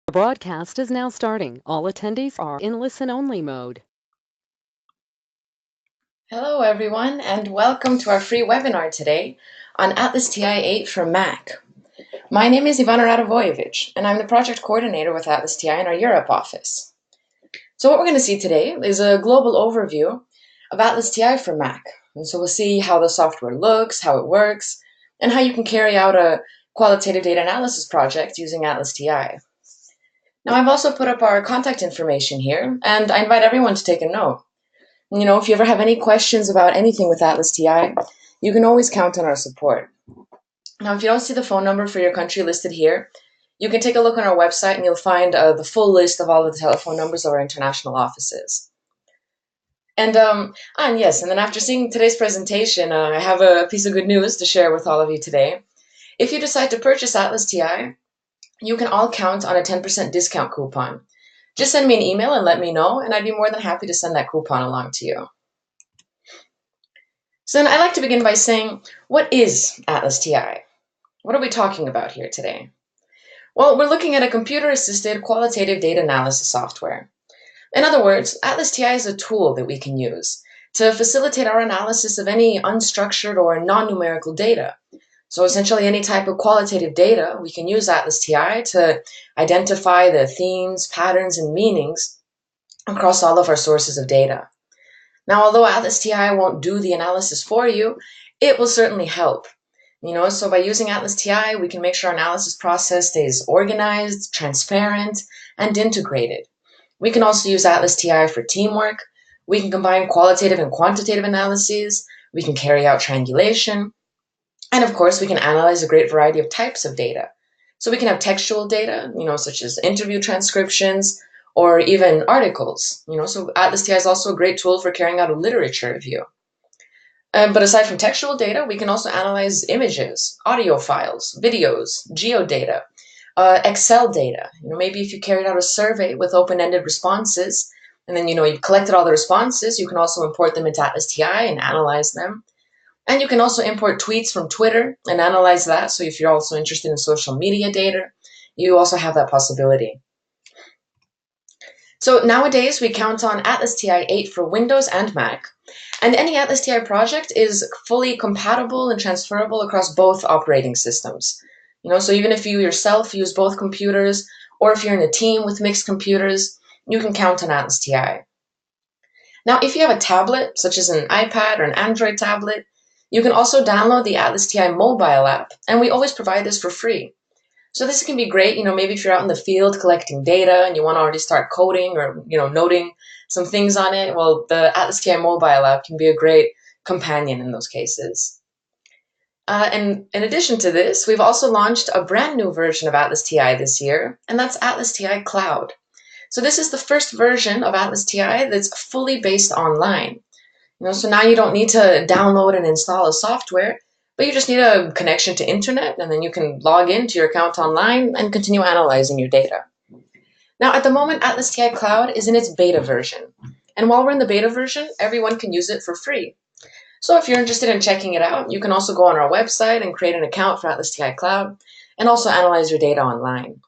The broadcast is now starting. All attendees are in listen-only mode. Hello everyone, and welcome to our free webinar today on Atlas TI 8 for Mac. My name is Ivana Radovojevic, and I'm the project coordinator with Atlas TI in our Europe office. So what we're going to see today is a global overview of Atlas TI for Mac. And so we'll see how the software looks, how it works, and how you can carry out a qualitative data analysis project using Atlas TI. Now I've also put up our contact information here, and I invite everyone to take a note. If you ever have any questions about anything with Atlas TI, you can always count on our support. Now, if you don't see the phone number for your country listed here, you can take a look on our website and you'll find the full list of all of the telephone numbers of our international offices. And then after seeing today's presentation, I have a piece of good news to share with all of you today. If you decide to purchase Atlas TI, you can all count on a 10% discount coupon. Just send me an email and let me know, and I'd be more than happy to send that coupon along to you. So then I'd like to begin by saying, what is Atlas TI? What are we talking about here today? Well, we're looking at a computer-assisted qualitative data analysis software. In other words, Atlas TI is a tool that we can use to facilitate our analysis of any unstructured or non-numerical data. So essentially any type of qualitative data, we can use Atlas TI to identify the themes, patterns, and meanings across all of our sources of data. Now, although Atlas TI won't do the analysis for you, it will certainly help. So by using Atlas TI, we can make sure our analysis process stays organized, transparent, and integrated. We can also use Atlas TI for teamwork. We can combine qualitative and quantitative analyses. We can carry out triangulation. And of course, we can analyze a great variety of types of data. So we can have textual data, such as interview transcriptions, or even articles. So Atlas TI is also a great tool for carrying out a literature review. But aside from textual data, we can also analyze images, audio files, videos, geodata, Excel data. Maybe if you carried out a survey with open-ended responses, and then you've collected all the responses, you can also import them into Atlas TI and analyze them. And you can also import tweets from Twitter and analyze that. So if you're also interested in social media data, you also have that possibility. So nowadays we count on Atlas TI 8 for Windows and Mac, and any Atlas TI project is fully compatible and transferable across both operating systems. So even if you yourself use both computers, or if you're in a team with mixed computers, you can count on Atlas TI. Now, if you have a tablet, such as an iPad or an Android tablet, you can also download the Atlas TI mobile app, and we always provide this for free. So this can be great, maybe if you're out in the field collecting data and you want to already start coding or, noting some things on it, well, the Atlas TI mobile app can be a great companion in those cases. And in addition to this, we've also launched a brand new version of Atlas TI this year, and that's Atlas TI Cloud. So this is the first version of Atlas TI that's fully based online. So now you don't need to download and install a software, but you just need a connection to internet, and then you can log into your account online and continue analyzing your data. Now, at the moment, Atlas TI Cloud is in its beta version. And while we're in the beta version, everyone can use it for free. So if you're interested in checking it out, you can also go on our website and create an account for Atlas TI Cloud and also analyze your data online.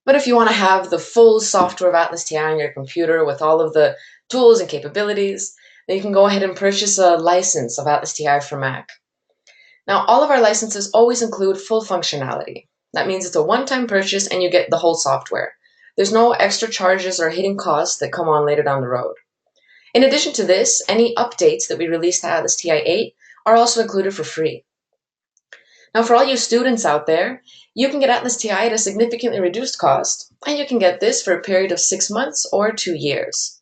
But if you want to have the full software of Atlas TI on your computer with all of the tools and capabilities, then you can go ahead and purchase a license of Atlas TI for Mac. Now, all of our licenses always include full functionality. That means it's a one-time purchase and you get the whole software. There's no extra charges or hidden costs that come on later down the road. In addition to this, any updates that we release to Atlas TI 8 are also included for free. Now, for all you students out there, you can get Atlas TI at a significantly reduced cost, and you can get this for a period of 6 months or 2 years.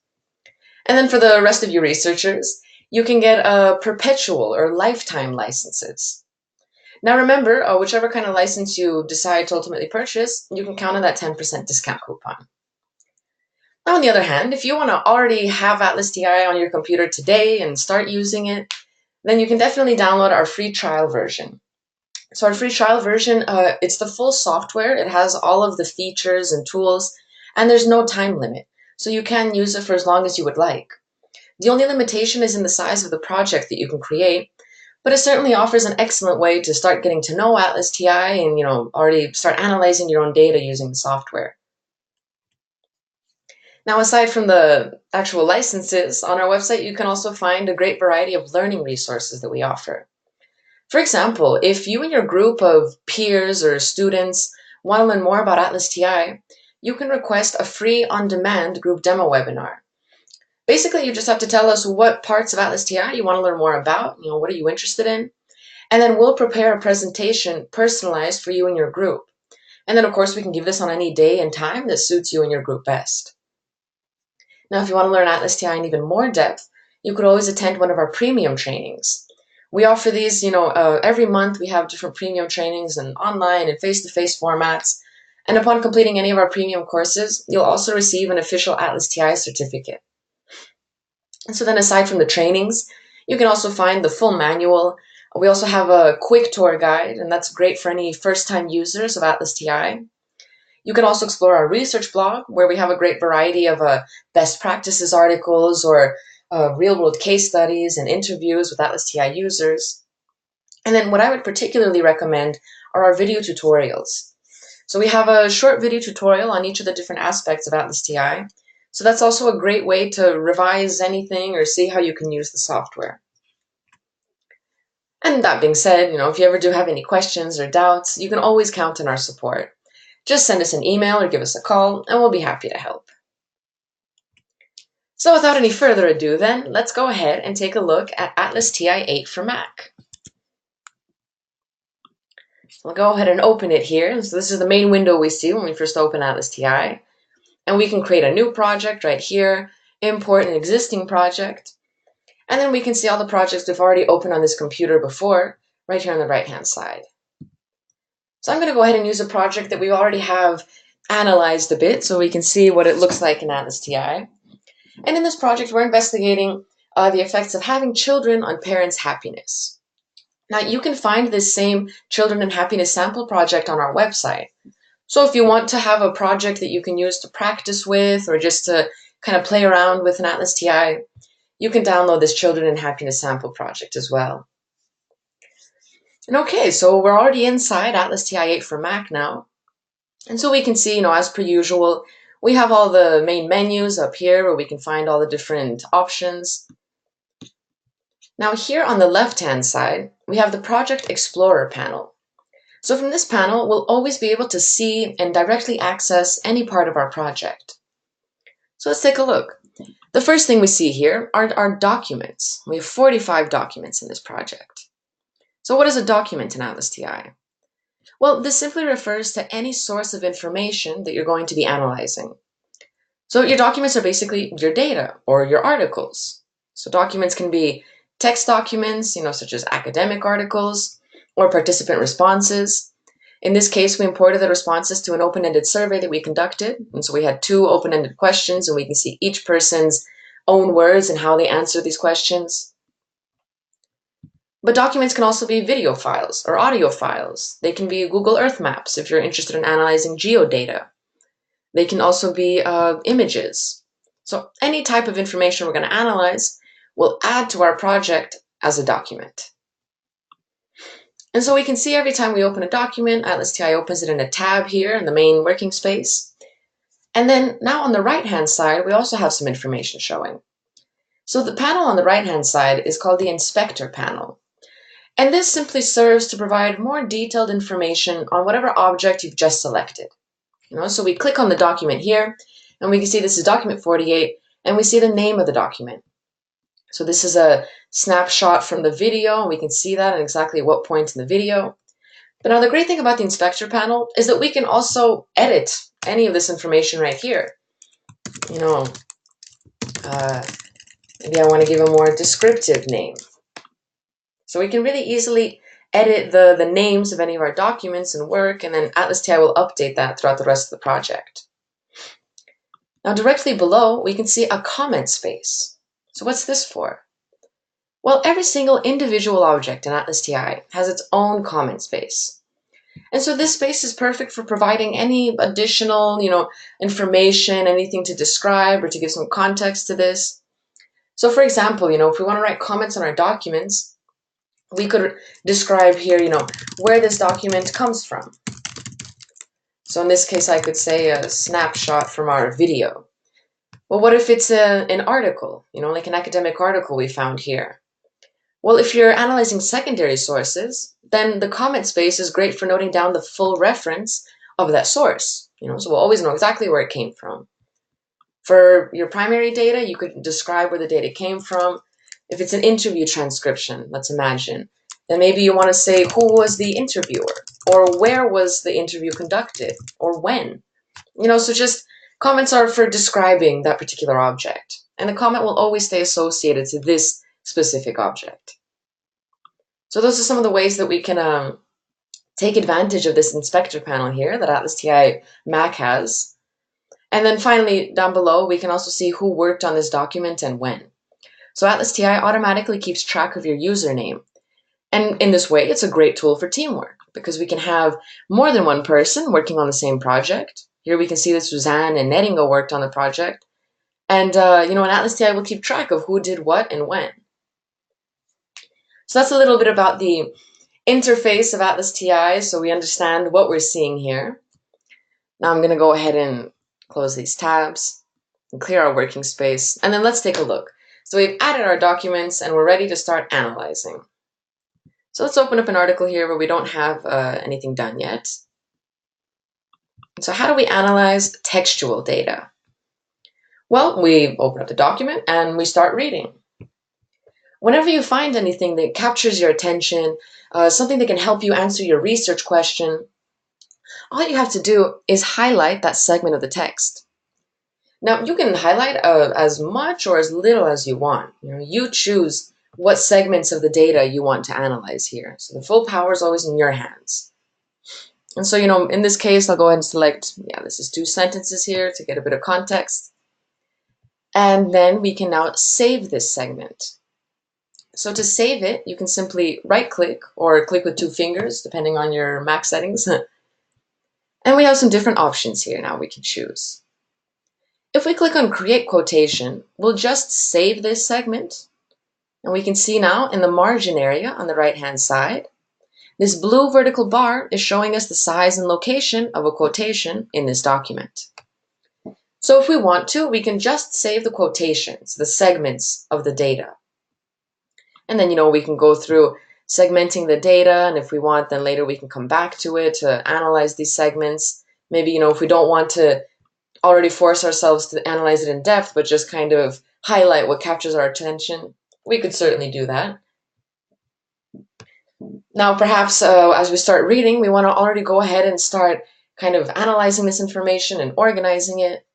And then for the rest of you researchers, you can get perpetual or lifetime licenses. Now remember, whichever kind of license you decide to ultimately purchase, you can count on that 10% discount coupon. Now, on the other hand, if you want to already have Atlas TI on your computer today and start using it, then you can definitely download our free trial version. So our free trial version, it's the full software. It has all of the features and tools, and there's no time limit. So you can use it for as long as you would like. The only limitation is in the size of the project that you can create, but it certainly offers an excellent way to start getting to know Atlas TI and already start analyzing your own data using the software. Now, aside from the actual licenses, on our website you can also find a great variety of learning resources that we offer. For example, if you and your group of peers or students want to learn more about Atlas TI, you can request a free on-demand group demo webinar. Basically, you just have to tell us what parts of Atlas TI you want to learn more about, what are you interested in, and then we'll prepare a presentation personalized for you and your group. And then, of course, we can give this on any day and time that suits you and your group best. Now, if you want to learn Atlas TI in even more depth, you could always attend one of our premium trainings. We offer these, every month we have different premium trainings and online and face-to-face formats. And upon completing any of our premium courses, you'll also receive an official Atlas TI certificate. And so then aside from the trainings, you can also find the full manual. We also have a quick tour guide, and that's great for any first-time users of Atlas TI. You can also explore our research blog, where we have a great variety of best practices articles or real-world case studies and interviews with Atlas TI users. And then what I would particularly recommend are our video tutorials. So we have a short video tutorial on each of the different aspects of Atlas TI. So that's also a great way to revise anything or see how you can use the software. And that being said, if you ever do have any questions or doubts, you can always count on our support. Just send us an email or give us a call, and we'll be happy to help. So without any further ado then, let's go ahead and take a look at Atlas TI 8 for Mac. I'll go ahead and open it here. So this is the main window we see when we first open Atlas TI. And we can create a new project right here, import an existing project, and then we can see all the projects we've already opened on this computer before, right here on the right-hand side. So I'm going to go ahead and use a project that we already have analyzed a bit so we can see what it looks like in Atlas TI. And in this project, we're investigating the effects of having children on parents' happiness. Now, you can find this same Children and Happiness sample project on our website. So if you want to have a project that you can use to practice with or just to kind of play around with an Atlas TI, you can download this Children and Happiness sample project as well. And okay, so we're already inside Atlas TI 8 for Mac now. And so we can see, as per usual, we have all the main menus up here where we can find all the different options. Now here on the left-hand side, we have the Project Explorer panel. So from this panel, we'll always be able to see and directly access any part of our project. So let's take a look. The first thing we see here are our documents. We have 45 documents in this project. So what is a document in Atlas TI? Well, this simply refers to any source of information that you're going to be analyzing. So your documents are basically your data or your articles. So documents can be text documents, such as academic articles, or participant responses. In this case, we imported the responses to an open-ended survey that we conducted. And so we had 2 open-ended questions, and we can see each person's own words and how they answer these questions. But documents can also be video files or audio files. They can be Google Earth maps if you're interested in analyzing geodata. They can also be images. So any type of information we're going to analyze will add to our project as a document. And so we can see every time we open a document, Atlas TI opens it in a tab here in the main working space. And then now on the right-hand side, we also have some information showing. So the panel on the right-hand side is called the Inspector panel. And this simply serves to provide more detailed information on whatever object you've just selected. So we click on the document here, and we can see this is document 48, and we see the name of the document. So this is a snapshot from the video, and we can see that at exactly what point in the video. But now the great thing about the Inspector panel is that we can also edit any of this information right here. Maybe I want to give a more descriptive name. So we can really easily edit the names of any of our documents and work, and then Atlas TI will update that throughout the rest of the project. Now directly below, we can see a comment space. So what's this for? Well, every single individual object in Atlas TI has its own comment space. And so this space is perfect for providing any additional, information, anything to describe or to give some context to this. So for example, if we want to write comments on our documents, we could describe here, where this document comes from. So in this case, I could say a snapshot from our video. Well, what if it's an article, like an academic article we found here? Well, if you're analyzing secondary sources, then the comment space is great for noting down the full reference of that source, so we'll always know exactly where it came from. For your primary data, you could describe where the data came from. If it's an interview transcription, let's imagine, then maybe you want to say who was the interviewer, or where was the interview conducted, or when. So just comments are for describing that particular object, and the comment will always stay associated to this specific object. So those are some of the ways that we can take advantage of this inspector panel here that Atlas TI Mac has. And then finally, down below, we can also see who worked on this document and when. So Atlas TI automatically keeps track of your username. And in this way, it's a great tool for teamwork because we can have more than one person working on the same project. Here we can see that Suzanne and Nettingo worked on the project. And, an Atlas TI will keep track of who did what and when. So that's a little bit about the interface of Atlas TI so we understand what we're seeing here. Now I'm going to go ahead and close these tabs and clear our working space. And then let's take a look. So we've added our documents and we're ready to start analyzing. So let's open up an article here where we don't have anything done yet. So how do we analyze textual data? Well, we open up the document and we start reading. Whenever you find anything that captures your attention, something that can help you answer your research question, all you have to do is highlight that segment of the text. Now, you can highlight as much or as little as you want. You choose what segments of the data you want to analyze here. So the full power is always in your hands. And so, in this case, I'll go ahead and select, this is 2 sentences here to get a bit of context. And then we can now save this segment. So to save it, you can simply right-click or click with 2 fingers, depending on your Mac settings. And we have some different options here now we can choose. If we click on Create Quotation, we'll just save this segment. And we can see now in the margin area on the right-hand side, this blue vertical bar is showing us the size and location of a quotation in this document. So if we want to, we can just save the quotations, the segments of the data. And then, we can go through segmenting the data, and if we want, then later we can come back to it to analyze these segments. Maybe, if we don't want to already force ourselves to analyze it in depth, but just kind of highlight what captures our attention, we could certainly do that. Now, perhaps as we start reading, we want to already go ahead and start kind of analyzing this information and organizing it.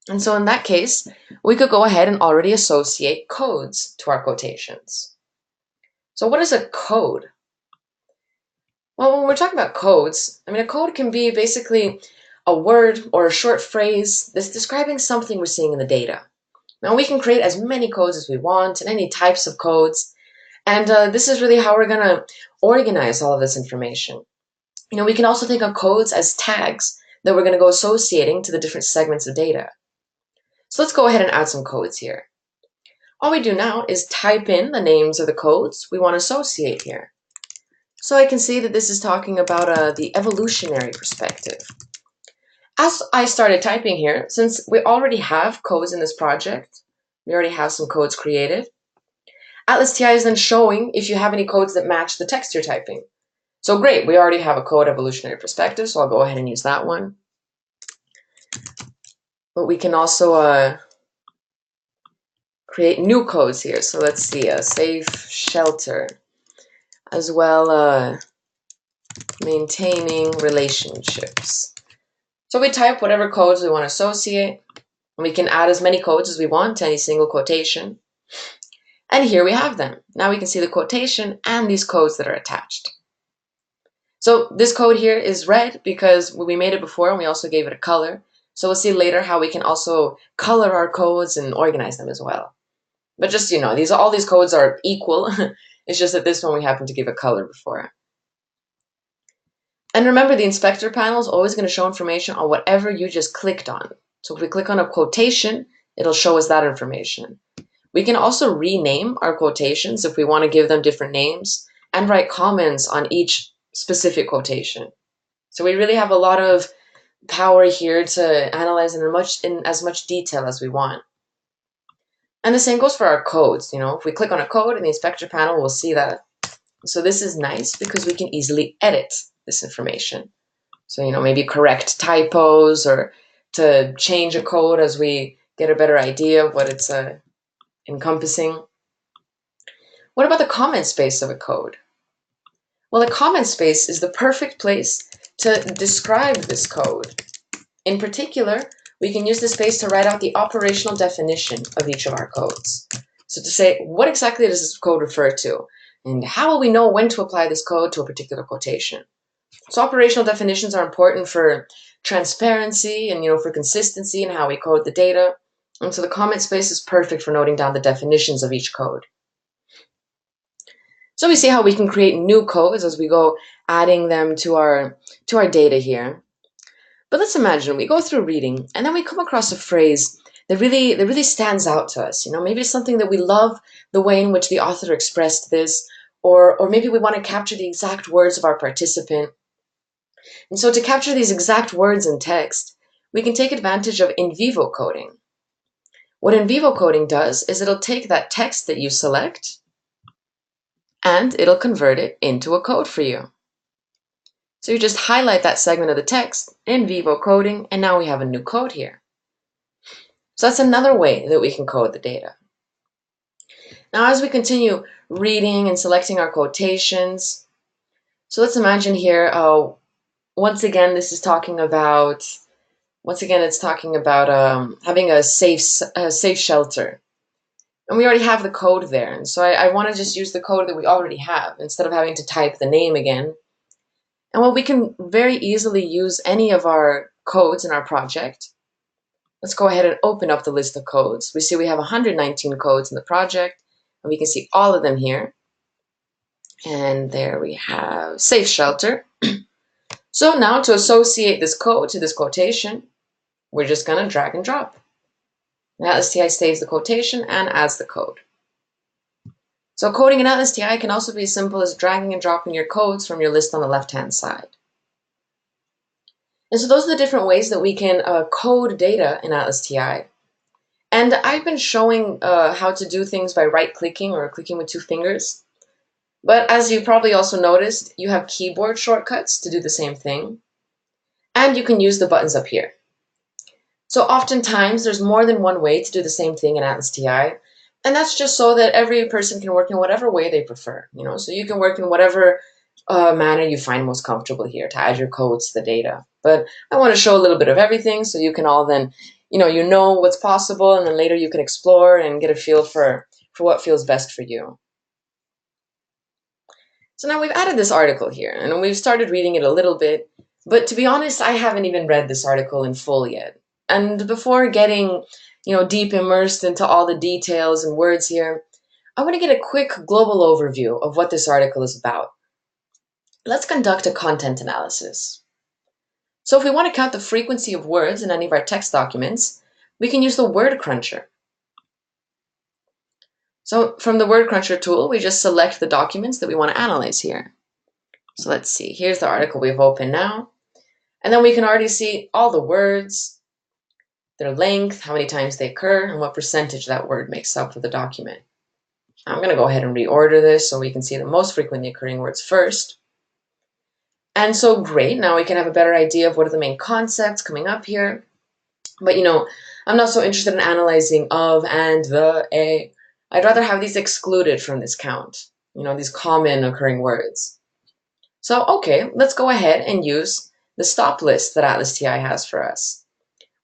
And so in that case, we could go ahead and already associate codes to our quotations. So what is a code? Well, when we're talking about codes, a code can be basically a word or a short phrase that's describing something we're seeing in the data. Now we can create as many codes as we want and any types of codes. And this is really how we're going to organize all of this information. We can also think of codes as tags that we're going to go associating to the different segments of data. So let's go ahead and add some codes here. All we do now is type in the names of the codes we want to associate here. So I can see that this is talking about the evolutionary perspective. As I started typing here, since we already have codes in this project, we already have some codes created, Atlas TI is then showing if you have any codes that match the text you're typing. So great, we already have a code evolutionary perspective, so I'll go ahead and use that one. But we can also create new codes here. So let's see, a safe shelter, as well maintaining relationships. So we type whatever codes we want to associate, and we can add as many codes as we want to any single quotation. And here we have them. Now we can see the quotation and these codes that are attached. So this code here is red because we made it before and we also gave it a color. So we'll see later how we can also color our codes and organize them as well. But just, all these codes are equal. It's just that this one we happen to give a color before. And remember, the inspector panel is always going to show information on whatever you just clicked on. So if we click on a quotation, it'll show us that information. We can also rename our quotations if we want to give them different names and write comments on each specific quotation. So we really have a lot of power here to analyze in as much detail as we want. And the same goes for our codes. If we click on a code in the inspector panel, we'll see that. So this is nice because we can easily edit this information. So, maybe correct typos or to change a code as we get a better idea of what it's encompassing. What about the comment space of a code? Well, a comment space is the perfect place to describe this code. In particular, we can use this space to write out the operational definition of each of our codes. So to say, what exactly does this code refer to? And how will we know when to apply this code to a particular quotation? So operational definitions are important for transparency and for consistency in how we code the data. And so the comment space is perfect for noting down the definitions of each code. So we see how we can create new codes as we go adding them to our data here. But let's imagine we go through reading and then we come across a phrase that really stands out to us. Maybe it's something that we love the way in which the author expressed this, or maybe we want to capture the exact words of our participant. And so to capture these exact words in text, we can take advantage of in vivo coding. What in vivo coding does is it'll take that text that you select and it'll convert it into a code for you. So you just highlight that segment of the text, in vivo coding, and now we have a new code here. So that's another way that we can code the data. Now as we continue reading and selecting our quotations, so let's imagine here, once again, it's talking about having a safe shelter. And we already have the code there. And so I want to just use the code that we already have instead of having to type the name again. And well, we can very easily use any of our codes in our project. Let's go ahead and open up the list of codes. We see we have 119 codes in the project, and we can see all of them here. And there we have safe shelter. So now to associate this code to this quotation, we're just going to drag and drop. Now AtlasTI saves the quotation and adds the code. So coding in AtlasTI can also be as simple as dragging and dropping your codes from your list on the left-hand side. And so those are the different ways that we can code data in AtlasTI. And I've been showing how to do things by right-clicking or clicking with 2 fingers. But as you've probably also noticed, you have keyboard shortcuts to do the same thing. And you can use the buttons up here. So oftentimes there's more than one way to do the same thing in AtlasTI. And that's just so that every person can work in whatever way they prefer. So you can work in whatever manner you find most comfortable here to add your codes to the data. But I want to show a little bit of everything so you can all then, you know what's possible, and then later you can explore and get a feel for what feels best for you. So now we've added this article here, and we've started reading it a little bit, but to be honest, I haven't even read this article in full yet. And before getting, deep immersed into all the details and words here, I want to get a quick global overview of what this article is about. Let's conduct a content analysis. So if we want to count the frequency of words in any of our text documents, we can use the word cruncher. So from the word cruncher tool, we just select the documents that we want to analyze here. So let's see, here's the article we've opened now. And then we can already see all the words, their length, how many times they occur, and what percentage that word makes up for the document. I'm going to go ahead and reorder this so we can see the most frequently occurring words first. And so great, now we can have a better idea of what are the main concepts coming up here. But I'm not so interested in analyzing of, and, the, a. I'd rather have these excluded from this count, these common occurring words. So okay, let's go ahead and use the stop list that AtlasTI has for us.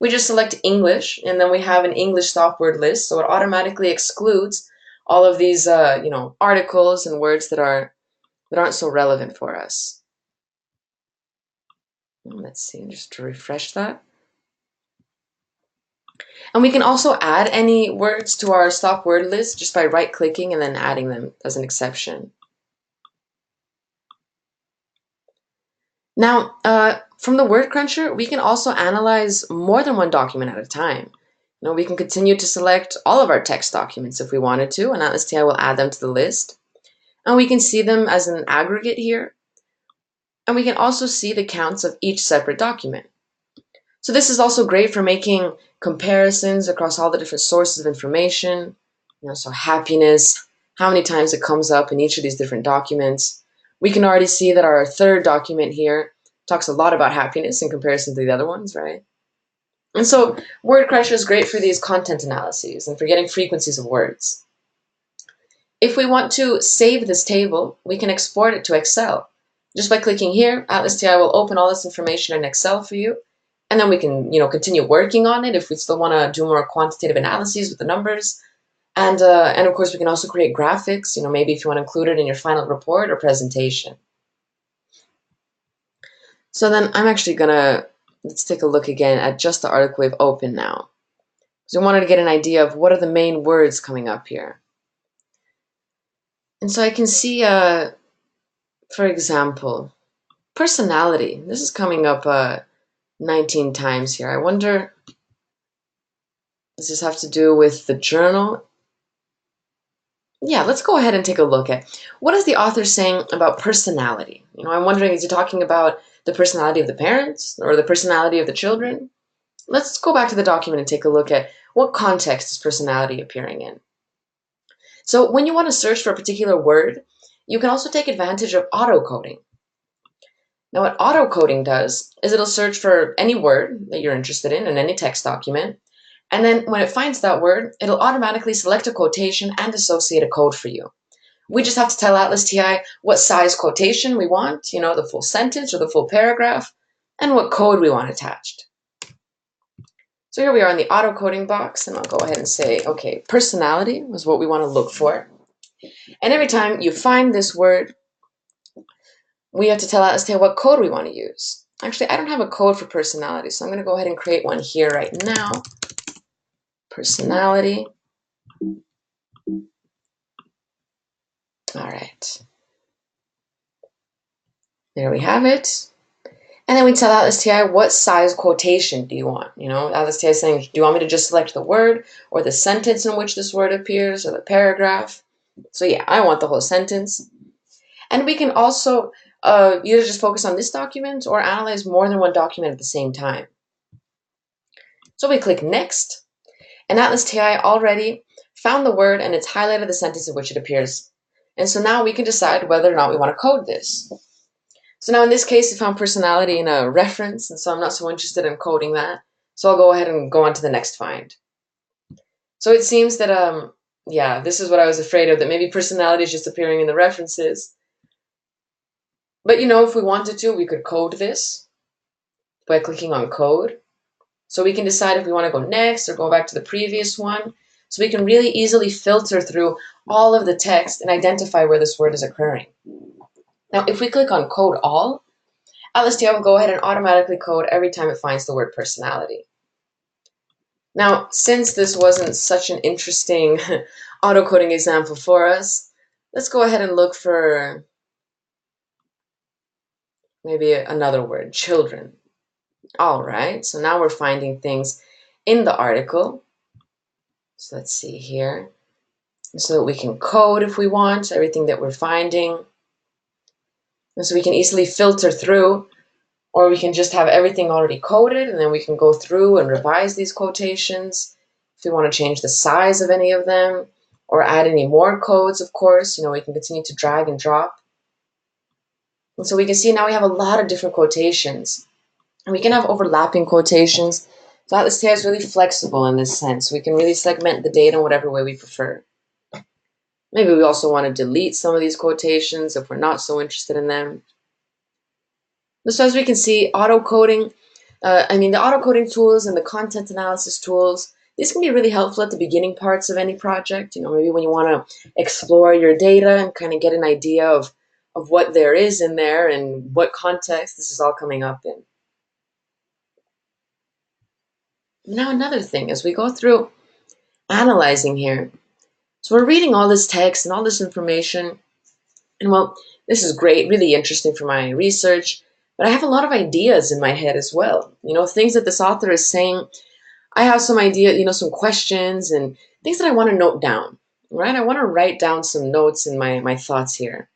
We just select English, and then we have an English stop word list, so it automatically excludes all of these articles and words that aren't so relevant for us. Let's see, just to refresh that. And we can also add any words to our stop word list just by right-clicking and then adding them as an exception. Now, from the word cruncher, we can also analyze more than one document at a time. We can continue to select all of our text documents if we wanted to, and Atlas TI will add them to the list. And we can see them as an aggregate here. And we can also see the counts of each separate document. So this is also great for making comparisons across all the different sources of information. So happiness, how many times it comes up in each of these different documents. We can already see that our third document here talks a lot about happiness in comparison to the other ones, right? And so Word Crusher is great for these content analyses and for getting frequencies of words. If we want to save this table, we can export it to Excel. Just by clicking here, Atlas TI will open all this information in Excel for you. And then we can, continue working on it if we still want to do more quantitative analyses with the numbers. And of course, we can also create graphics, maybe if you want to include it in your final report or presentation. So then I'm actually let's take a look again at just the article we've opened now. So we wanted to get an idea of what are the main words coming up here. And so I can see, for example, personality. This is coming up 19 times here. I wonder, does this have to do with the journal? Yeah, let's go ahead and take a look at what is the author saying about personality. I'm wondering, is he talking about the personality of the parents or the personality of the children? Let's go back to the document and take a look at what context is personality appearing in. So when you want to search for a particular word, you can also take advantage of auto-coding. Now what auto-coding does is it'll search for any word that you're interested in any text document, and then when it finds that word, it'll automatically select a quotation and associate a code for you. We just have to tell Atlas TI what size quotation we want, the full sentence or the full paragraph, and what code we want attached. So here we are in the auto-coding box, and I'll go ahead and say, okay, personality was what we want to look for. And every time you find this word, we have to tell Atlas TI what code we want to use. Actually, I don't have a code for personality, so I'm going to go ahead and create one here right now. Personality. All right. There we have it. And then we tell Atlas TI what size quotation do you want. Atlas TI is saying, do you want me to just select the word or the sentence in which this word appears or the paragraph? So yeah, I want the whole sentence. And we can also either just focus on this document or analyze more than one document at the same time. So we click Next, and Atlas TI already found the word and it's highlighted the sentence in which it appears. And so now we can decide whether or not we want to code this. So now in this case, it found personality in a reference, and so I'm not so interested in coding that. So I'll go ahead and go on to the next find. So it seems that, yeah, this is what I was afraid of, that maybe personality is just appearing in the references. But if we wanted to, we could code this by clicking on code. So we can decide if we want to go next or go back to the previous one. So we can really easily filter through all of the text and identify where this word is occurring. Now, if we click on Code All, Atlas TI will go ahead and automatically code every time it finds the word personality. Now, since this wasn't such an interesting auto-coding example for us, let's go ahead and look for maybe another word, children. All right, so now we're finding things in the article. So let's see here. So that we can code if we want, everything that we're finding. And so we can easily filter through, or we can just have everything already coded, and then we can go through and revise these quotations. If we want to change the size of any of them, or add any more codes, of course, we can continue to drag and drop. And so we can see now we have a lot of different quotations. And we can have overlapping quotations. So Atlas TI is really flexible in this sense. We can really segment the data in whatever way we prefer. Maybe we also want to delete some of these quotations if we're not so interested in them. So as we can see, auto-coding, the auto-coding tools and the content analysis tools, these can be really helpful at the beginning parts of any project. Maybe when you want to explore your data and kind of get an idea of what there is in there and what context this is all coming up in. Now another thing, as we go through analyzing here, so we're reading all this text and all this information, and well, this is great, really interesting for my research, but I have a lot of ideas in my head as well. Things that this author is saying, I have some idea, some questions and things that I want to note down, right? I want to write down some notes and my thoughts here.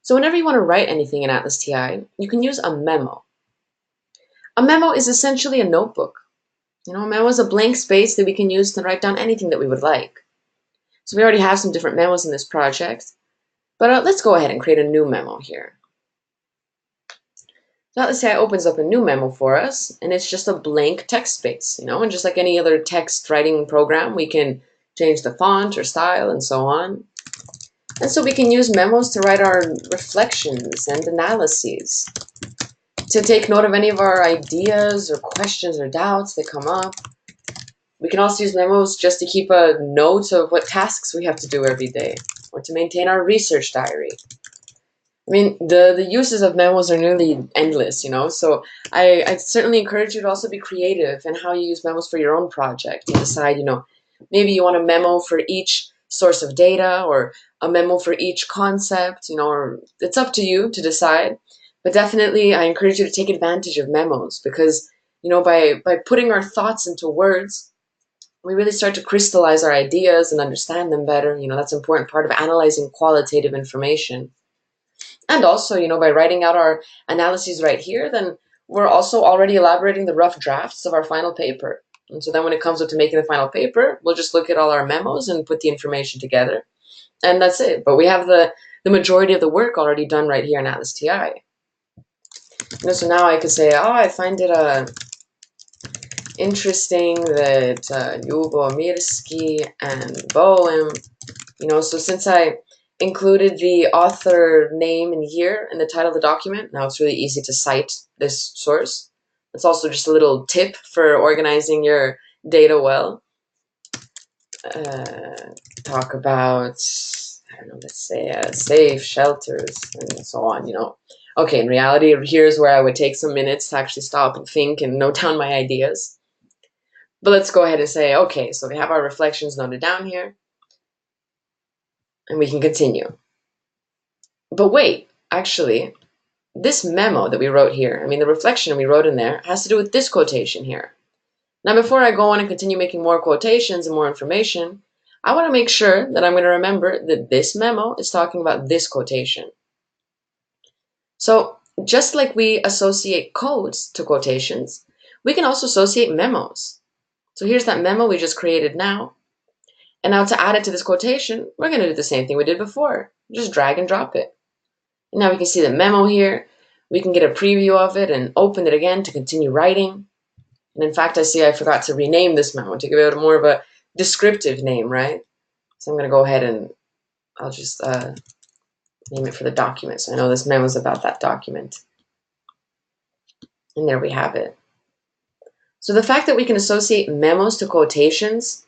So whenever you want to write anything in Atlas TI, you can use a memo. A memo is essentially a notebook. A memo is a blank space that we can use to write down anything that we would like. So we already have some different memos in this project, but let's go ahead and create a new memo here. So Atlas TI opens up a new memo for us, and it's just a blank text space, and just like any other text writing program, we can change the font or style and so on. And so we can use memos to write our reflections and analyses, to take note of any of our ideas or questions or doubts that come up. We can also use memos just to keep a note of what tasks we have to do every day, or to maintain our research diary. I mean, the uses of memos are nearly endless, so I certainly encourage you to also be creative in how you use memos for your own project. You decide, maybe you want a memo for each source of data or a memo for each concept, or it's up to you to decide. But definitely, I encourage you to take advantage of memos because, by putting our thoughts into words, we really start to crystallize our ideas and understand them better. That's an important part of analyzing qualitative information. And also, by writing out our analyses right here, then we're also already elaborating the rough drafts of our final paper. And so then when it comes up to making the final paper, we'll just look at all our memos and put the information together. And that's it. But we have the majority of the work already done right here in Atlas TI. So now I could say, I find it interesting that Lubomirski and Boehm, so since I included the author name and year in the title of the document, now it's really easy to cite this source. It's also just a little tip for organizing your data well. Talk about, I don't know, let's say safe shelters and so on, Okay, in reality, here's where I would take some minutes to actually stop and think and note down my ideas. But let's go ahead and say, okay, so we have our reflections noted down here, and we can continue. But wait, actually, this memo that we wrote here, the reflection we wrote in there, has to do with this quotation here. Now, before I go on and continue making more quotations and more information, I want to make sure that I'm going to remember that this memo is talking about this quotation. So, just like we associate codes to quotations, we can also associate memos. So here's that memo we just created now. And now to add it to this quotation, we're going to do the same thing we did before. Just drag and drop it. And now we can see the memo here. We can get a preview of it and open it again to continue writing. And in fact, I see I forgot to rename this memo to give it more of a descriptive name, right? So I'm going to go ahead and I'll just name it for the document. So I know this memo is about that document. And there we have it. So the fact that we can associate memos to quotations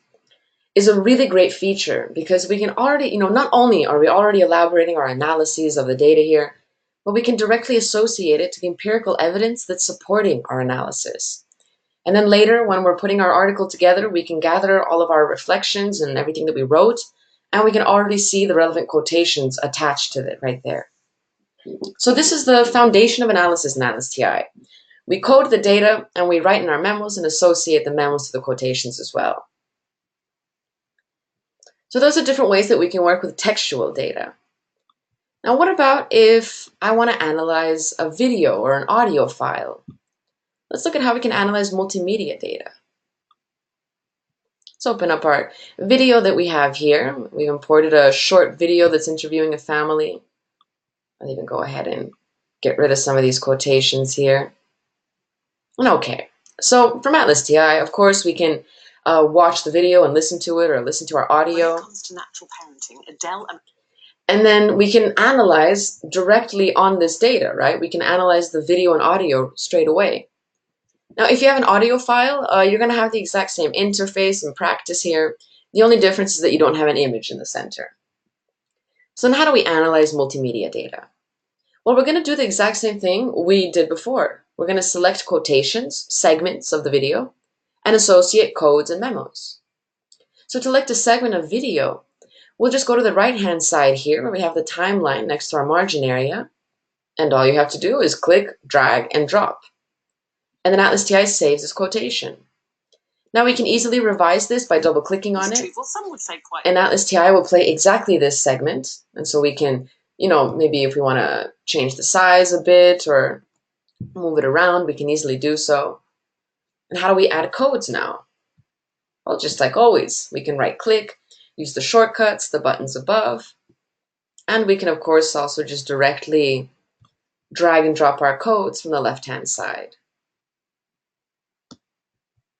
is a really great feature because we can already, not only are we already elaborating our analyses of the data here, but we can directly associate it to the empirical evidence that's supporting our analysis. And then later, when we're putting our article together, we can gather all of our reflections and everything that we wrote, and we can already see the relevant quotations attached to it right there. So this is the foundation of analysis in Atlas TI. We code the data, and we write in our memos and associate the memos to the quotations as well. So those are different ways that we can work with textual data. Now, what about if I want to analyze a video or an audio file? Let's look at how we can analyze multimedia data. Let's open up our video that we have here. We've imported a short video that's interviewing a family. I'll even go ahead and get rid of some of these quotations here. Okay, so from Atlas TI, of course, we can watch the video and listen to it or listen to our audio. When it comes to natural parenting, Adele and then we can analyze directly on this data, right? We can analyze the video and audio straight away. Now, if you have an audio file, you're going to have the exact same interface and practice here. The only difference is that you don't have an image in the center. So then how do we analyze multimedia data? Well, we're going to do the exact same thing we did before. We're going to select quotations, segments of the video, and associate codes and memos. So to select a segment of video, we'll just go to the right-hand side here where we have the timeline next to our margin area. And all you have to do is click, drag, and drop. And then Atlas TI saves this quotation. Now we can easily revise this by double clicking on It's it, truthful. Some would say quite. and Atlas TI will play exactly this segment. And so we can, maybe if we want to change the size a bit or move it around, we can easily do so. And how do we add codes now? Well, just like always, we can right click, use the shortcuts, the buttons above, and we can of course also just directly drag and drop our codes from the left-hand side.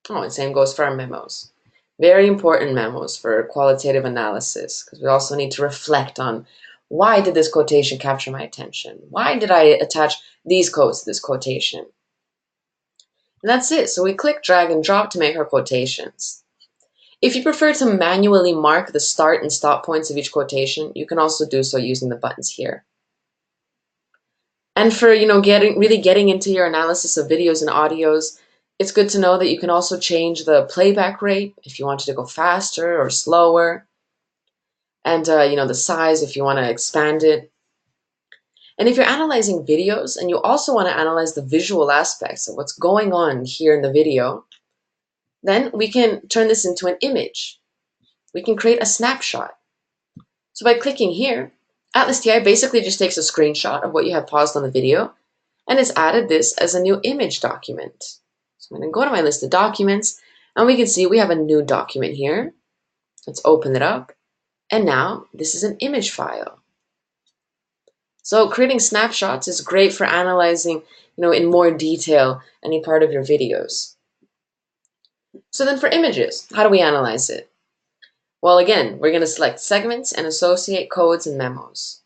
Oh, and same goes for our memos. Very important memos for qualitative analysis, because we also need to reflect on why did this quotation capture my attention? Why did I attach these codes to this quotation? And that's it. So we click drag and drop to make our quotations. If you prefer to manually mark the start and stop points of each quotation, you can also do so using the buttons here. And for getting into your analysis of videos and audios, it's good to know that you can also change the playback rate if you wanted to go faster or slower, and the size if you want to expand it. And if you're analyzing videos and you also want to analyze the visual aspects of what's going on here in the video, then we can turn this into an image. We can create a snapshot. So by clicking here, Atlas TI basically just takes a screenshot of what you have paused on the video, and it's added this as a new image document. So I'm going to go to my list of documents, and we can see we have a new document here. Let's open it up, and now this is an image file. So creating snapshots is great for analyzing, in more detail any part of your videos. So then for images, how do we analyze it? Well, again, we're going to select segments and associate codes and memos.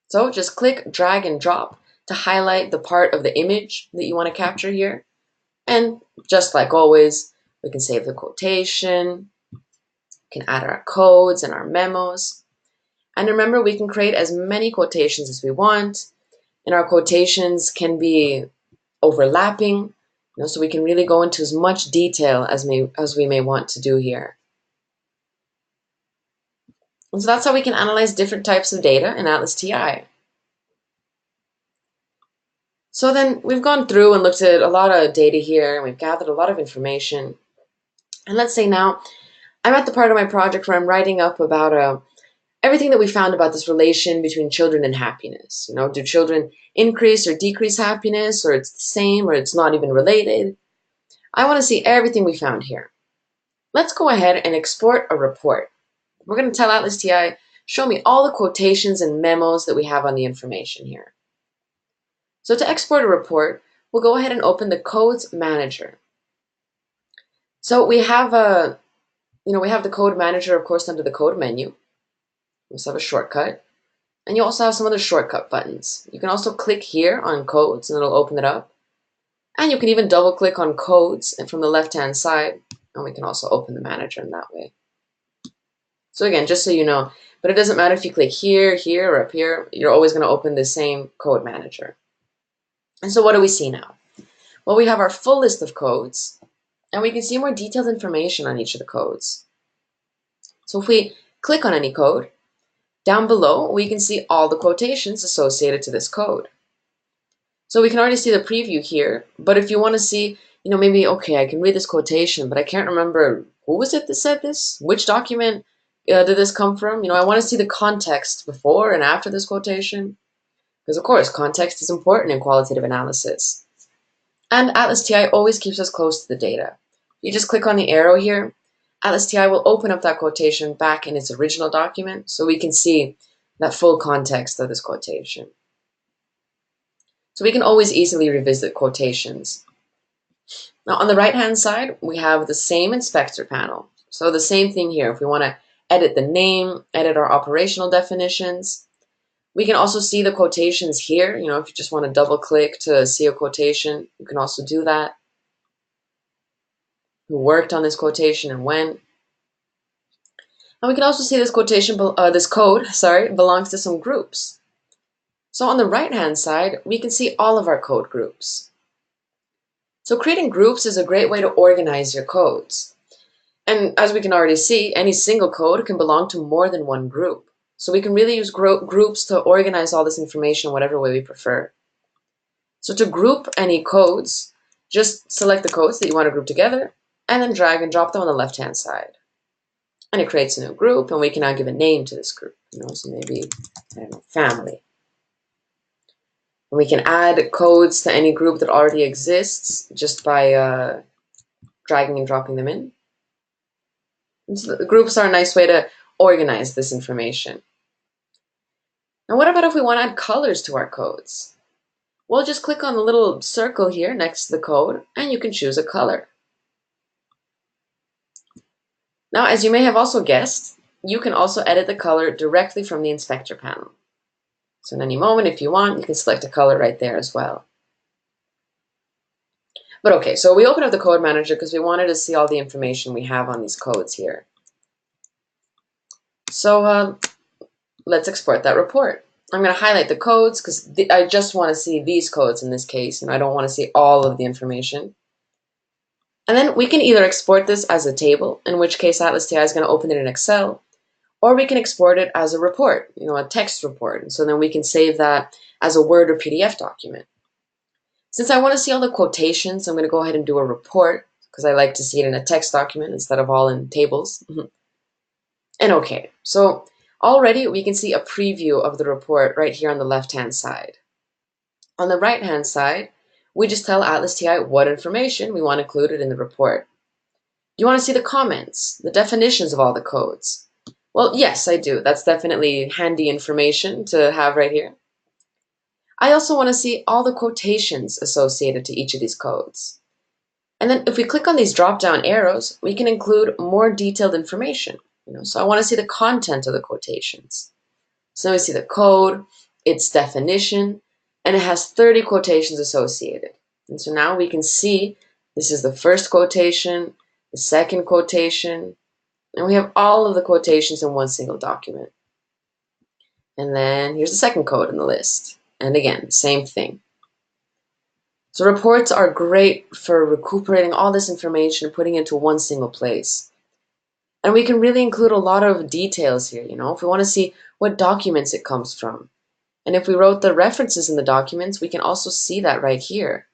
So just click drag and drop to highlight the part of the image that you want to capture here. And just like always, we can save the quotation, we can add our codes and our memos. And remember, we can create as many quotations as we want, and our quotations can be overlapping, so we can really go into as much detail as we may want to do here. And so that's how we can analyze different types of data in Atlas TI. So then we've gone through and looked at a lot of data here, and we've gathered a lot of information. And let's say now I'm at the part of my project where I'm writing up about everything that we found about this relation between children and happiness. Do children increase or decrease happiness, or it's the same, or it's not even related? I want to see everything we found here. Let's go ahead and export a report. We're going to tell Atlas TI, show me all the quotations and memos that we have on the information here. So to export a report, we'll go ahead and open the Codes Manager. So we have the Code Manager, of course, under the Code menu. We also have a shortcut, and you also have some other shortcut buttons. You can also click here on Codes, and it'll open it up. And you can even double click on Codes and from the left-hand side, and we can also open the manager in that way. So again, just so you know, but it doesn't matter if you click here, here, or up here, you're always going to open the same Code Manager. And so what do we see now? Well, we have our full list of codes, and we can see more detailed information on each of the codes. So if we click on any code, down below, we can see all the quotations associated to this code. So we can already see the preview here, but if you want to see, maybe, okay, I can read this quotation, but I can't remember who was it that said this? Which document did this come from? I want to see the context before and after this quotation, because of course, context is important in qualitative analysis. And Atlas TI always keeps us close to the data. You just click on the arrow here, Atlas TI will open up that quotation back in its original document so we can see that full context of this quotation. So we can always easily revisit quotations. Now on the right-hand side, we have the same inspector panel. So the same thing here. If we want to edit the name, edit our operational definitions, we can also see the quotations here. If you just want to double click to see a quotation, you can also do that. Who worked on this quotation and when. And we can also see this this code belongs to some groups. So on the right-hand side, we can see all of our code groups. So creating groups is a great way to organize your codes. And as we can already see, any single code can belong to more than one group. So we can really use groups to organize all this information whatever way we prefer. So to group any codes, just select the codes that you want to group together, and then drag and drop them on the left-hand side. And it creates a new group, and we can now give a name to this group. So maybe, I don't know, family. And we can add codes to any group that already exists just by dragging and dropping them in. And so the groups are a nice way to organize this information. Now, what about if we want to add colors to our codes? Well, just click on the little circle here next to the code, and you can choose a color. Now, as you may have also guessed, you can also edit the color directly from the inspector panel. So in any moment, if you want, you can select a color right there as well. But okay, so we open up the code manager because we wanted to see all the information we have on these codes here. So let's export that report. I'm going to highlight the codes because I just want to see these codes in this case, and I don't want to see all of the information. And then we can either export this as a table, in which case Atlas TI is going to open it in Excel, or we can export it as a report, a text report. And so then we can save that as a Word or PDF document. Since I want to see all the quotations, I'm going to go ahead and do a report because I like to see it in a text document instead of all in tables. And okay, so already we can see a preview of the report right here on the left-hand side. On the right-hand side, we just tell Atlas TI what information we want included in the report. Do you want to see the comments, the definitions of all the codes? Well, yes, I do. That's definitely handy information to have right here. I also want to see all the quotations associated to each of these codes. And then if we click on these drop-down arrows, we can include more detailed information. So I want to see the content of the quotations. So we see the code, its definition, and it has 30 quotations associated. And so now we can see this is the first quotation, the second quotation, and we have all of the quotations in one single document. And then here's the second code in the list. And again, same thing. So reports are great for recuperating all this information and putting it into one single place. And we can really include a lot of details here, if we want to see what documents it comes from. And if we wrote the references in the documents, we can also see that right here.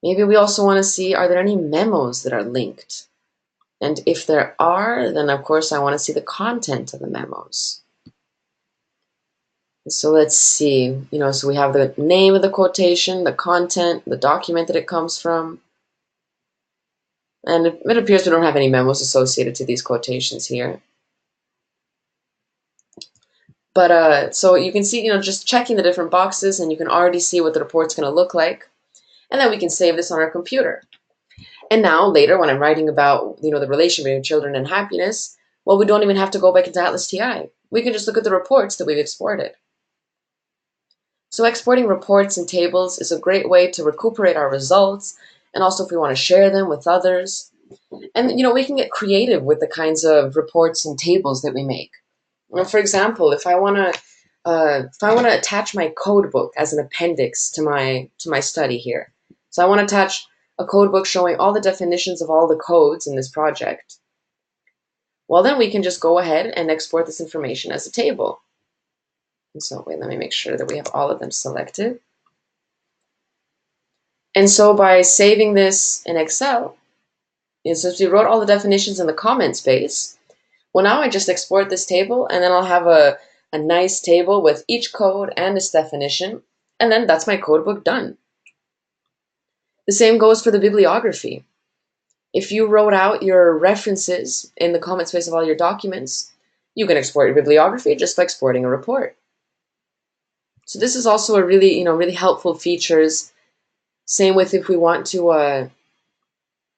Maybe we also want to see, are there any memos that are linked? And if there are, then of course I want to see the content of the memos. So let's see, so we have the name of the quotation, the content, the document that it comes from. And it appears we don't have any memos associated to these quotations here. But so you can see, just checking the different boxes, and you can already see what the report's going to look like. And then we can save this on our computer. And now later when I'm writing about, the relation between children and happiness, well, we don't even have to go back into Atlas TI. We can just look at the reports that we've exported. So exporting reports and tables is a great way to recuperate our results, and also if we want to share them with others. And we can get creative with the kinds of reports and tables that we make. For example, if I want to attach my code book as an appendix to my study here, so I want to attach a code book showing all the definitions of all the codes in this project. Well, then we can just go ahead and export this information as a table. And so wait, let me make sure that we have all of them selected. And so by saving this in Excel, since we wrote all the definitions in the comment space, well, now I just export this table, and then I'll have a nice table with each code and its definition, and then that's my code book done. The same goes for the bibliography. If you wrote out your references in the comment space of all your documents, you can export your bibliography just by exporting a report. So this is also a really, really helpful features. Same with if we want to,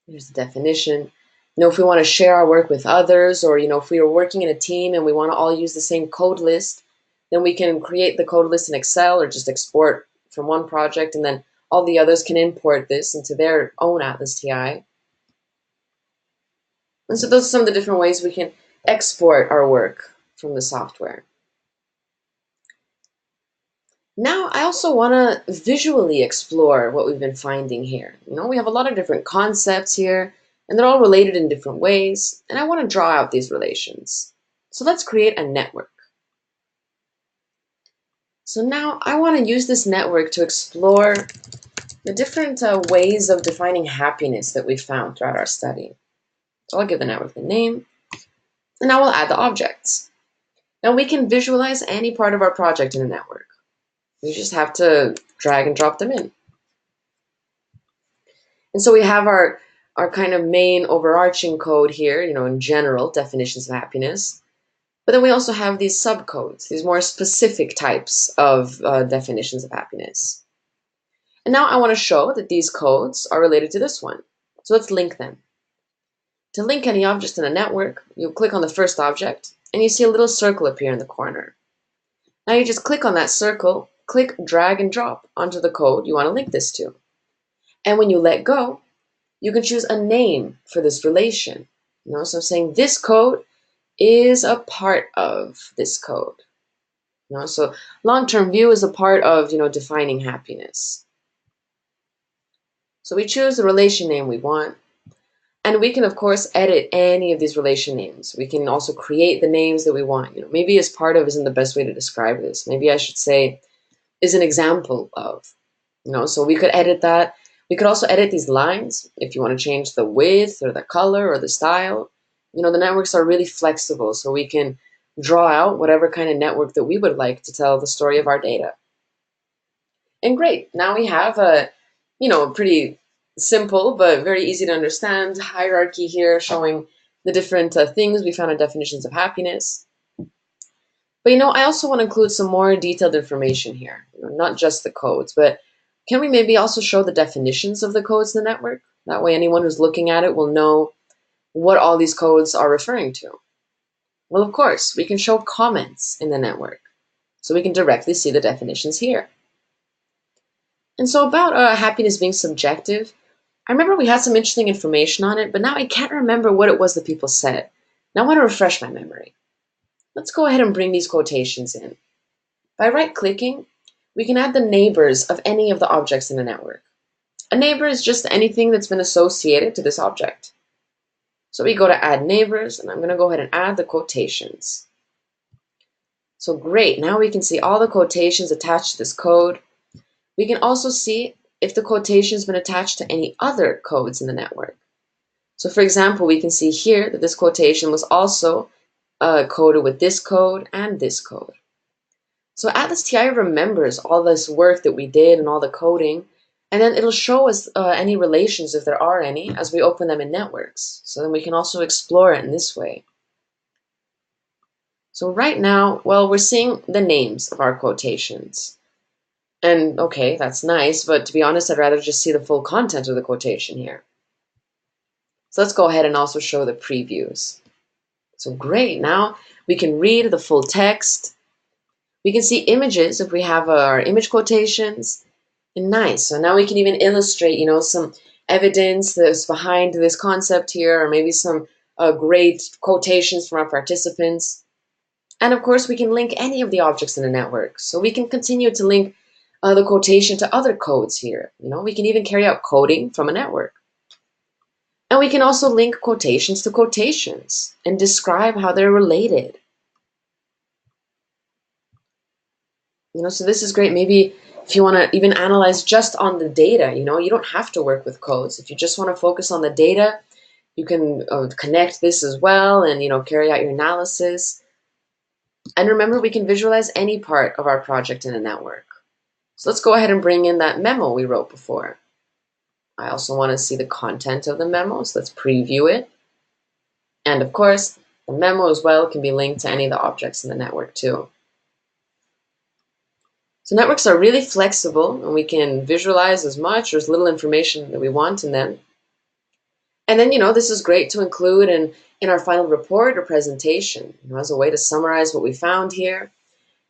here's the definition. If we want to share our work with others, or, if we are working in a team and we want to all use the same code list, then we can create the code list in Excel or just export from one project, and then all the others can import this into their own Atlas TI. And so those are some of the different ways we can export our work from the software. Now, I also want to visually explore what we've been finding here. We have a lot of different concepts here, and they're all related in different ways, and I want to draw out these relations. So let's create a network. So now I want to use this network to explore the different ways of defining happiness that we found throughout our study. So I'll give the network the name, and now we'll add the objects. Now we can visualize any part of our project in a network. We just have to drag and drop them in. And so we have our kind of main overarching code here, in general, definitions of happiness. But then we also have these subcodes, these more specific types of definitions of happiness. And now I want to show that these codes are related to this one. So let's link them. To link any objects in a network, you click on the first object, and you see a little circle appear in the corner. Now you just click on that circle, click drag and drop onto the code you want to link this to. And when you let go, you can choose a name for this relation. So I'm saying this code is a part of this code. So long-term view is a part of, defining happiness. So we choose the relation name we want, and we can, of course, edit any of these relation names. We can also create the names that we want. Maybe as part of isn't the best way to describe this. Maybe I should say is an example of. So we could edit that. We could also edit these lines if you want to change the width or the color or the style. The networks are really flexible, so we can draw out whatever kind of network that we would like to tell the story of our data. And great, now we have a pretty simple but very easy to understand hierarchy here showing the different things we found in definitions of happiness. But I also want to include some more detailed information here, not just the codes, but can we maybe also show the definitions of the codes in the network? That way anyone who's looking at it will know what all these codes are referring to. Well, of course, we can show comments in the network, so we can directly see the definitions here. And so about happiness being subjective, I remember we had some interesting information on it, but now I can't remember what it was that people said. Now I want to refresh my memory. Let's go ahead and bring these quotations in. By right-clicking, we can add the neighbors of any of the objects in the network. A neighbor is just anything that's been associated to this object. So we go to add neighbors, and I'm going to go ahead and add the quotations. So great, now we can see all the quotations attached to this code. We can also see if the quotation has been attached to any other codes in the network. So for example, we can see here that this quotation was also coded with this code and this code. So Atlas TI remembers all this work that we did and all the coding, and then it'll show us any relations, if there are any, as we open them in networks. So then we can also explore it in this way. So right now, well, we're seeing the names of our quotations. And okay, that's nice, but to be honest, I'd rather just see the full content of the quotation here. So let's go ahead and also show the previews. So great, now we can read the full text. We can see images if we have our image quotations. And nice, so now we can even illustrate, some evidence that's behind this concept here, or maybe some great quotations from our participants. And of course, we can link any of the objects in the network. So we can continue to link the quotation to other codes here. We can even carry out coding from a network. And we can also link quotations to quotations and describe how they're related. So this is great. Maybe if you want to even analyze just on the data, you don't have to work with codes. If you just want to focus on the data, you can connect this as well and, carry out your analysis. And remember, we can visualize any part of our project in a network. So let's go ahead and bring in that memo we wrote before. I also want to see the content of the memo, so let's preview it. And of course, the memo as well can be linked to any of the objects in the network too. So networks are really flexible, and we can visualize as much or as little information that we want in them. And then, this is great to include in our final report or presentation, as a way to summarize what we found here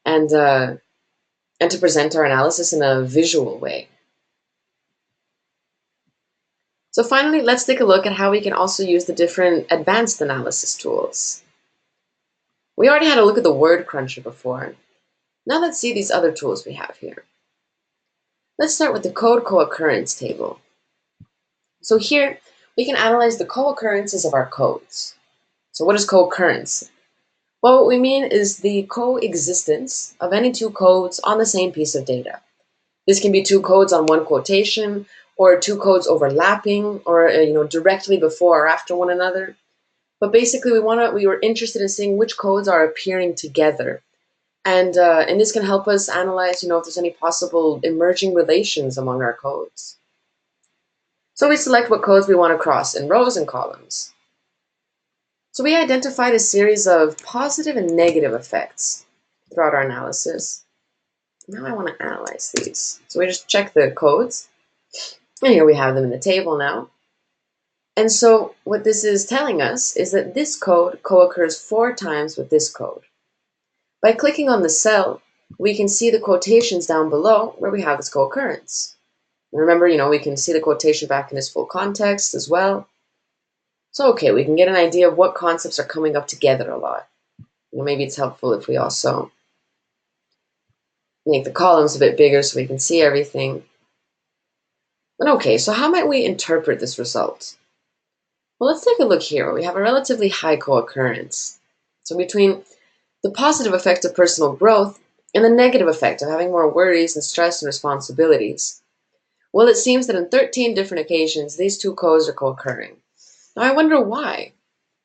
and to present our analysis in a visual way. So finally, let's take a look at how we can also use the different advanced analysis tools. We already had a look at the word cruncher before. Now let's see these other tools we have here. Let's start with the code co-occurrence table. So here, we can analyze the co-occurrences of our codes. So what is co-occurrence? Well, what we mean is the coexistence of any two codes on the same piece of data. This can be two codes on one quotation, or two codes overlapping, or directly before or after one another. But basically, we were interested in seeing which codes are appearing together, and this can help us analyze, if there's any possible emerging relations among our codes. So we select what codes we want to cross in rows and columns. So we identified a series of positive and negative effects throughout our analysis. Now I want to analyze these. So we just check the codes, and here we have them in the table now. And so what this is telling us is that this code co-occurs 4 times with this code. By clicking on the cell, we can see the quotations down below where we have this co-occurrence. And remember, we can see the quotation back in its full context as well. So, okay, we can get an idea of what concepts are coming up together a lot. Maybe it's helpful if we also make the columns a bit bigger so we can see everything. But okay, so how might we interpret this result? Well, let's take a look here. We have a relatively high co-occurrence. So between the positive effect of personal growth and the negative effect of having more worries and stress and responsibilities. Well, it seems that on 13 different occasions, these two codes are co-occurring. Now, I wonder why.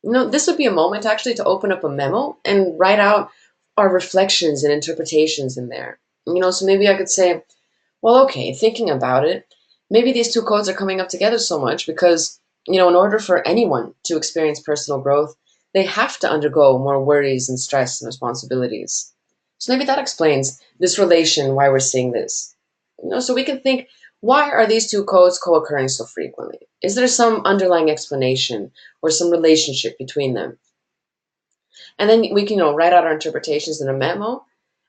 This would be a moment actually to open up a memo and write out our reflections and interpretations in there. So maybe I could say, well, okay, thinking about it, maybe these two codes are coming up together so much because, in order for anyone to experience personal growth, they have to undergo more worries and stress and responsibilities. So maybe that explains this relation, why we're seeing this. So we can think, why are these two codes co-occurring so frequently? Is there some underlying explanation or some relationship between them? And then we can write out our interpretations in a memo,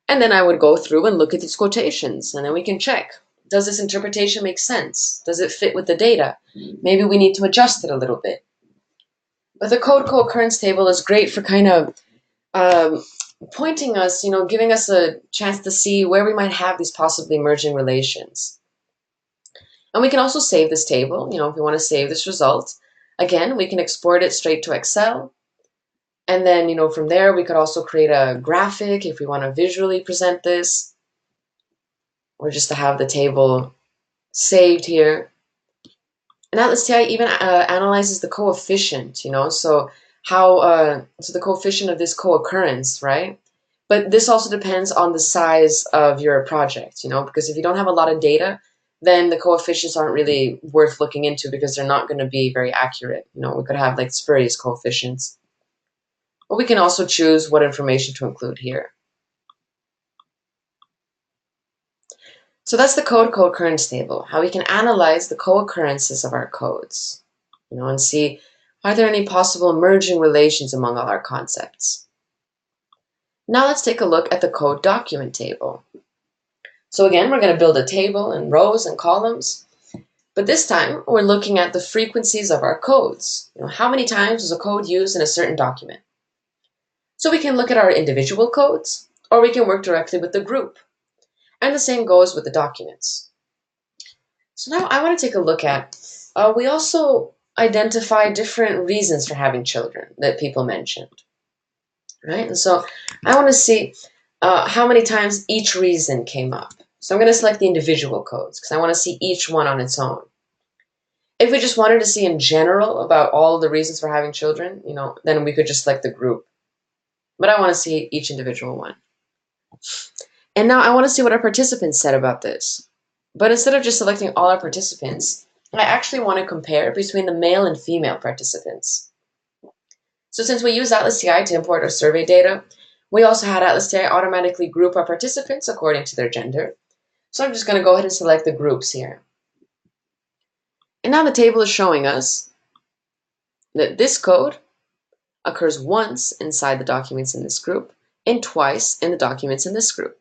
and then I would go through and look at these quotations, and then we can check. Does this interpretation make sense? Does it fit with the data? Maybe we need to adjust it a little bit. But the code co-occurrence table is great for kind of pointing us, giving us a chance to see where we might have these possibly emerging relations. And we can also save this table, if we want to save this result. Again, we can export it straight to Excel. And then, from there, we could also create a graphic if we want to visually present this, or just to have the table saved here. And Atlas TI even analyzes the coefficient, so the coefficient of this co-occurrence, right? But this also depends on the size of your project, because if you don't have a lot of data, then the coefficients aren't really worth looking into because they're not going to be very accurate. We could have like spurious coefficients. But we can also choose what information to include here. So that's the code co-occurrence table, how we can analyze the co-occurrences of our codes, and see, are there any possible emerging relations among all our concepts? Now let's take a look at the code document table. So again, we're going to build a table in rows and columns, but this time we're looking at the frequencies of our codes. How many times is a code used in a certain document? So we can look at our individual codes, or we can work directly with the group. And the same goes with the documents. So now I want to take a look at, we also identify different reasons for having children that people mentioned, right? And so I want to see how many times each reason came up. So I'm going to select the individual codes because I want to see each one on its own. If we just wanted to see in general about all the reasons for having children, then we could just select the group. But I want to see each individual one. And now I want to see what our participants said about this. But instead of just selecting all our participants, I actually want to compare between the male and female participants. So since we use Atlas TI to import our survey data, we also had Atlas TI automatically group our participants according to their gender. So I'm just going to go ahead and select the groups here. And now the table is showing us that this code occurs once inside the documents in this group and twice in the documents in this group.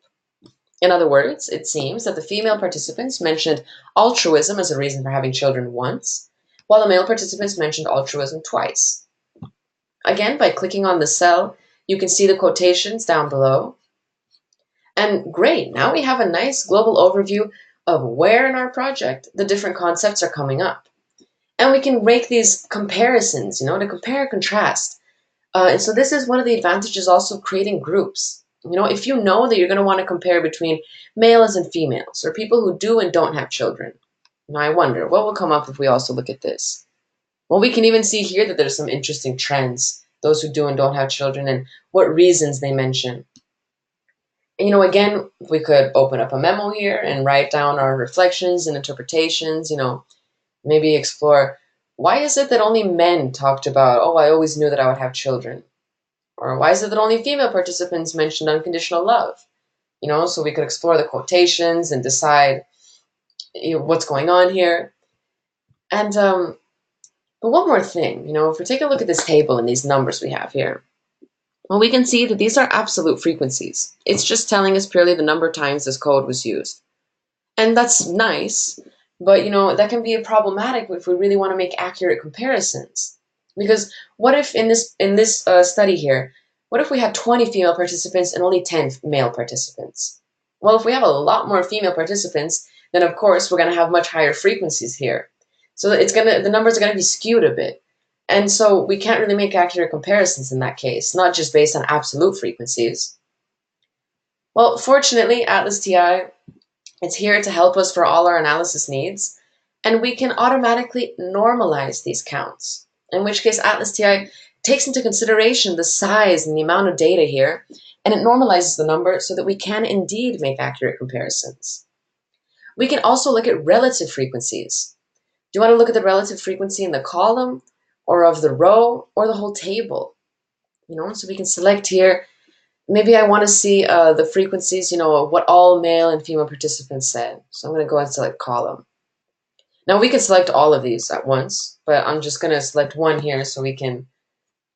In other words, it seems that the female participants mentioned altruism as a reason for having children once, while the male participants mentioned altruism twice. Again, by clicking on the cell, you can see the quotations down below. And great, now we have a nice global overview of where in our project the different concepts are coming up. And we can make these comparisons, to compare and contrast And so this is one of the advantages also of creating groups. If you know that you're going to want to compare between males and females, or people who do and don't have children, I wonder what will come up if we also look at this. Well, we can even see here that there's some interesting trends, those who do and don't have children, and what reasons they mention. And again, we could open up a memo here and write down our reflections and interpretations, maybe explore, why is it that only men talked about, oh, I always knew that I would have children? Or why is it that only female participants mentioned unconditional love? So we could explore the quotations and decide what's going on here. And but one more thing, if we take a look at this table and these numbers we have here, well, we can see that these are absolute frequencies. It's just telling us purely the number of times this code was used. And that's nice, but that can be problematic if we really want to make accurate comparisons. Because what if in this study here, what if we had 20 female participants and only 10 male participants? Well, if we have a lot more female participants, then of course we're going to have much higher frequencies here. So the numbers are going to be skewed a bit. And so we can't really make accurate comparisons in that case, not just based on absolute frequencies. Well, fortunately, Atlas TI, it's here to help us for all our analysis needs, and we can automatically normalize these counts, in which case Atlas TI takes into consideration the size and the amount of data here, and it normalizes the number so that we can indeed make accurate comparisons. We can also look at relative frequencies. Do you want to look at the relative frequency in the column, or of the row, or the whole table? So we can select here. Maybe I want to see the frequencies, of what all male and female participants said. So I'm going to go and select column. Now we can select all of these at once, but I'm just going to select one here so we can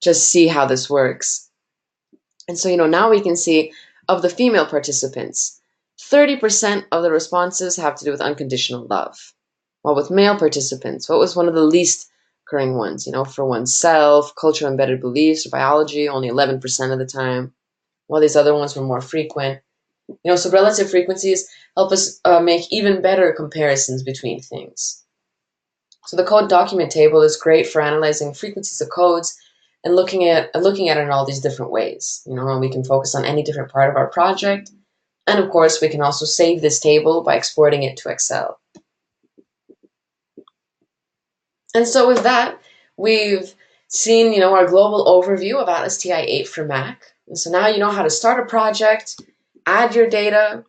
just see how this works. And so, now we can see of the female participants, 30% of the responses have to do with unconditional love. While with male participants, what was one of the least occurring ones? For oneself, cultural embedded beliefs, or biology, only 11% of the time. While these other ones were more frequent. So relative frequencies help us make even better comparisons between things. So the code document table is great for analyzing frequencies of codes and looking at it in all these different ways. And we can focus on any different part of our project. And of course, we can also save this table by exporting it to Excel. And so with that, we've seen, our global overview of Atlas TI 8 for Mac. And so now you know how to start a project, add your data,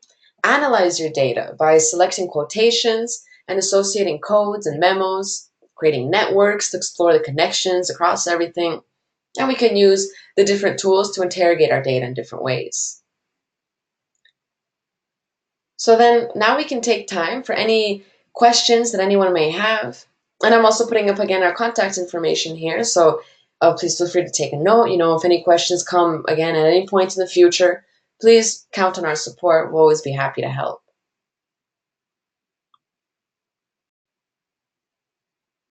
analyze your data by selecting quotations and associating codes and memos, creating networks to explore the connections across everything. And we can use the different tools to interrogate our data in different ways. So then now we can take time for any questions that anyone may have. And I'm also putting up again our contact information here. So please feel free to take a note. If any questions come again at any point in the future, please count on our support. We'll always be happy to help.